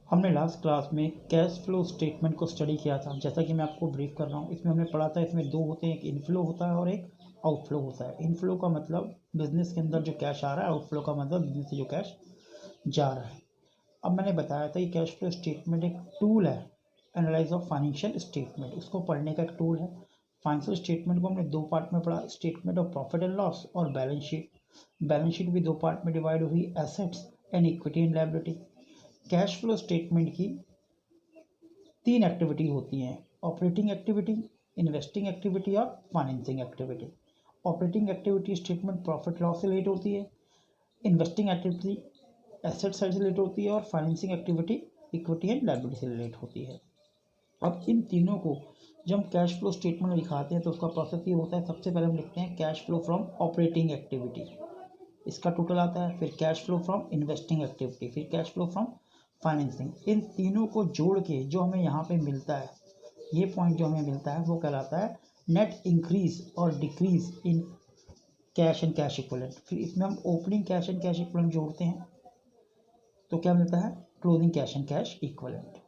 हमने last class में cash flow statement को स्टडी किया था। जैसा कि मैं आपको ब्रीफ कर रहा हूँ, इसमें हमने पढ़ा था, इसमें दो होते हैं, एक इनफ्लो होता है और एक आउटफ्लो होता है। इनफ्लो का मतलब बिजनेस के अंदर जो कैश आ रहा है, आउटफ्लो का मतलब बिजनेस से जो कैश जा रहा है। अब मैंने बताया था कि कैश फ्लो स्टेटमेंट एक टूल है, एनालाइज ऑफ फाइनेंशियल स्टेटमेंट, उसको पढ़ने का एक टूल है। फाइनेंशियल स्टेटमेंट को हमने दो पार्ट में पढ़ा, statement of profit and loss और बैलेंस शीट। बैलेंस शीट भी दो पार्ट में डिवाइड हुई, assets and equity and liability. Cash flow statement की तीन एक्टिविटी होती हैं, ऑपरेटिंग एक्टिविटी, इन्वेस्टिंग एक्टिविटी और financing activity. Operating activity statement profit loss से रिलेट होती है, इन्वेस्टिंग एक्टिविटी एसेट साइड से रिलेट होती है और financing activity equity and liability से रिलेट होती है। अब इन तीनों को जब हम कैश फ्लो स्टेटमेंट में दिखाते हैं तो उसका प्रोसेस ये होता है, सबसे पहले हम लिखते हैं cash flow from operating activity, इसका टोटल आता है, फिर cash flow from investing activity, फिर कैश फ्लो फ्रॉम फाइनेंसिंग। इन तीनों को जोड़ के जो हमें यहाँ पे मिलता है, ये पॉइंट जो हमें मिलता है वो कहलाता है नेट इंक्रीज और decrease in cash and cash equivalent. फिर इसमें हम opening cash and cash equivalent जोड़ते हैं तो क्या मिलता है, closing cash and cash equivalent.